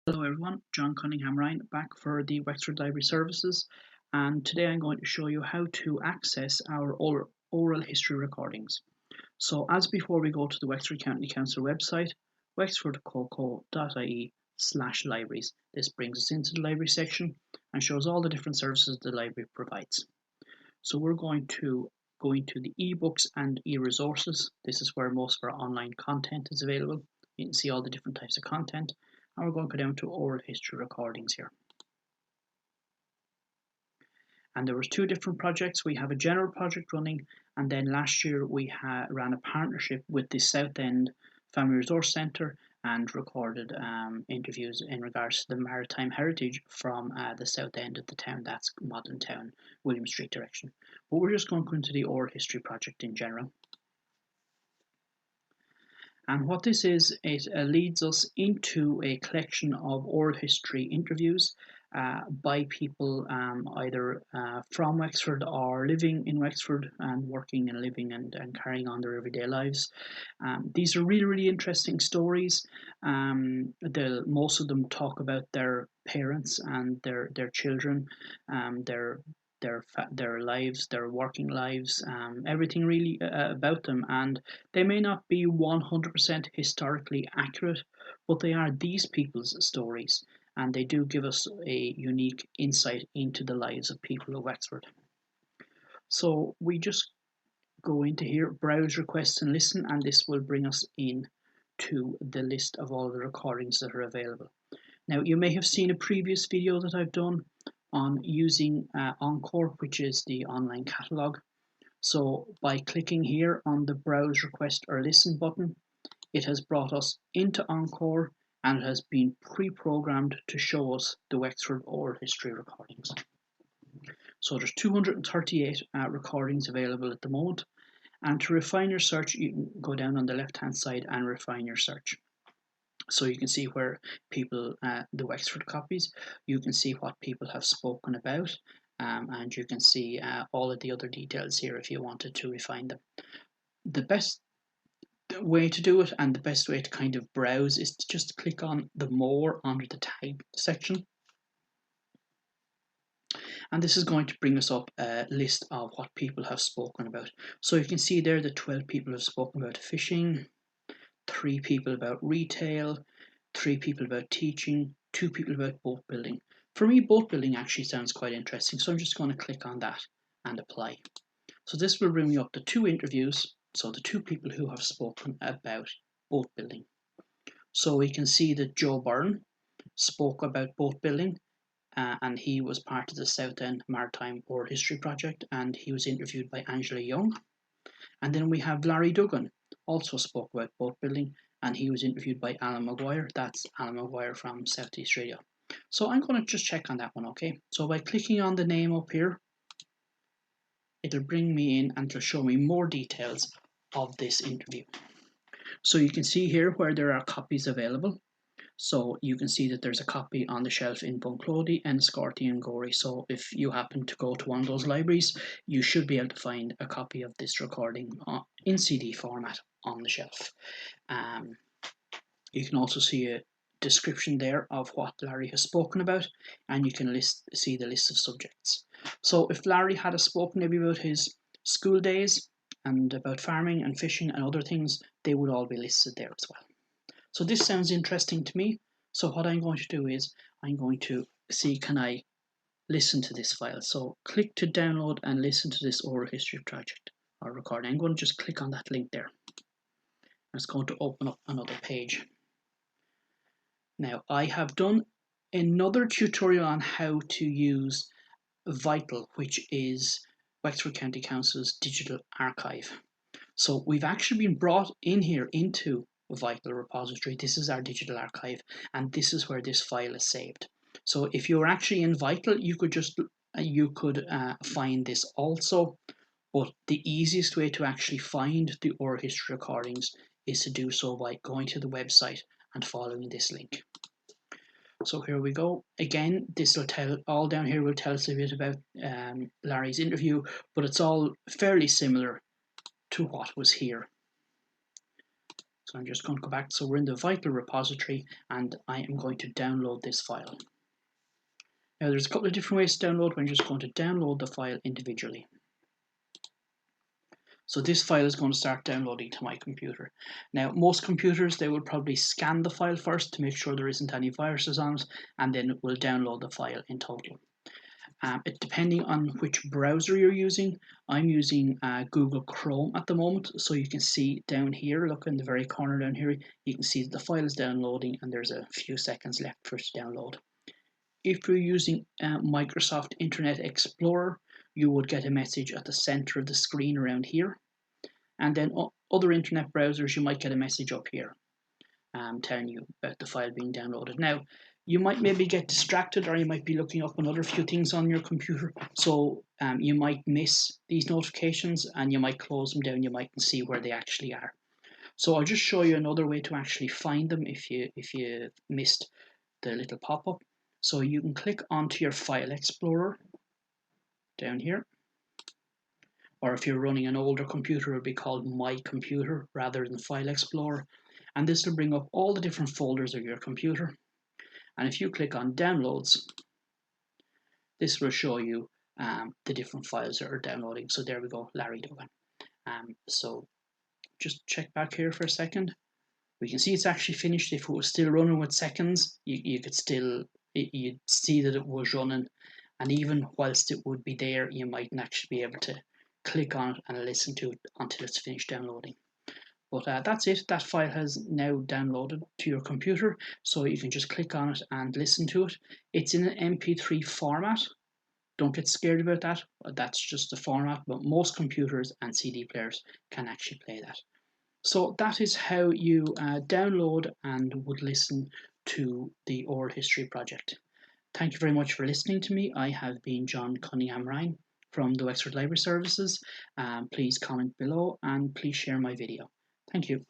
Hello everyone, John Cunningham Ryan back for the Wexford Library Services, and today I'm going to show you how to access our oral history recordings. So as before, we go to the Wexford County Council website, wexfordcoco.ie/libraries. This brings us into the library section and shows all the different services the library provides. So we're going to go into the ebooks and e-resources. This is where most of our online content is available. You can see all the different types of content. And we're going to go down to oral history recordings here. And there was two different projects. We have a general project running, and then last year we ran a partnership with the South End Family Resource Centre and recorded interviews in regards to the maritime heritage from the south end of the town. That's Modern Town, William Street direction. But we're just going to go into the oral history project in general. And what this is, it leads us into a collection of oral history interviews by people either from Wexford or living in Wexford and working and living and carrying on their everyday lives. These are really interesting stories. Most of them talk about their parents and their children, their lives, their working lives, everything really about them. And they may not be 100% historically accurate, but they are these people's stories, and they do give us a unique insight into the lives of people of Wexford. So we just go into here, browse, request and listen, and this will bring us in to the list of all the recordings that are available. Now, you may have seen a previous video that I've done on using Encore, which is the online catalogue. So by clicking here on the browse, request or listen button, it has brought us into Encore, and it has been pre-programmed to show us the Wexford oral history recordings. So there's 238 recordings available at the moment, and to refine your search you can go down on the left hand side and refine your search. So you can see where people, the Wexford copies, you can see what people have spoken about, and you can see all of the other details here if you wanted to refine them. The best way to do it and the best way to kind of browse is to just click on the more under the tag section. And this is going to bring us up a list of what people have spoken about. So you can see there that 12 people have spoken about fishing, 3 people about retail, 3 people about teaching, 2 people about boat building. For me, boat building actually sounds quite interesting, so I'm just going to click on that and apply. So this will bring me up to 2 interviews, so the 2 people who have spoken about boat building. So we can see that Joe Byrne spoke about boat building, and he was part of the South End Maritime Oral History Project, and he was interviewed by Angela Young. And then we have Larry Duggan, also spoke about boat building, and he was interviewed by Alan Maguire. That's Alan Maguire from South East Radio. So I'm going to just check on that one, okay? So by clicking on the name up here, it'll bring me in and it'll show me more details of this interview. So you can see here where there are copies available. So you can see that there's a copy on the shelf in Bunclody, Enniscorthy and Gorey. So if you happen to go to one of those libraries, you should be able to find a copy of this recording in CD format on the shelf. You can also see a description there of what Larry has spoken about, and you can see the list of subjects. So if Larry had spoken maybe about his school days and about farming and fishing and other things, they would all be listed there as well. So this sounds interesting to me. So what I'm going to do is I'm going to see, can I listen to this file? So click to download and listen to this oral history project or recording. I'm going to just click on that link there. It's going to open up another page. Now I have done another tutorial on how to use Vital, which is Wexford County Council's digital archive. So we've actually been brought in here into Vital repository. This is our digital archive, and this is where this file is saved. So if you're actually in Vital, you could find this also, but the easiest way to actually find the oral history recordings is to do so by going to the website and following this link. So here we go. Again, this will tell, all down here will tell us a bit about Larry's interview, but it's all fairly similar to what was here. So I'm just going to go back. So we're in the Vital repository and I am going to download this file. Now there's a couple of different ways to download. I'm just going to download the file individually. So this file is going to start downloading to my computer. Now most computers, they will probably scan the file first to make sure there isn't any viruses on it, and then it will download the file in total. Depending on which browser you're using, I'm using Google Chrome at the moment, so you can see down here, look in the very corner down here, you can see that the file is downloading and there's a few seconds left for it to download. If you're using Microsoft Internet Explorer, you would get a message at the center of the screen around here, and then other internet browsers, you might get a message up here telling you about the file being downloaded. Now, you might maybe get distracted, or you might be looking up another few things on your computer, so you might miss these notifications and you might close them down. You mightn't see where they actually are. So I'll just show you another way to actually find them if you missed the little pop-up. So you can click onto your file explorer down here, or if you're running an older computer, it would be called My Computer rather than File Explorer, and this will bring up all the different folders of your computer. And if you click on Downloads, this will show you the different files that are downloading. So there we go, Larry Duggan. So just check back here for a second. We can see it's actually finished. If it was still running with seconds, you could still, you'd see that it was running. And even whilst it would be there, you mightn't actually be able to click on it and listen to it until it's finished downloading. But that's it. That file has now downloaded to your computer, so you can just click on it and listen to it. It's in an MP3 format. Don't get scared about that. That's just the format, but most computers and CD players can actually play that. So that is how you download and would listen to the Oral History Project. Thank you very much for listening to me. I have been John Cunningham Ryan from the Wexford Library Services. Please comment below and please share my video. Thank you.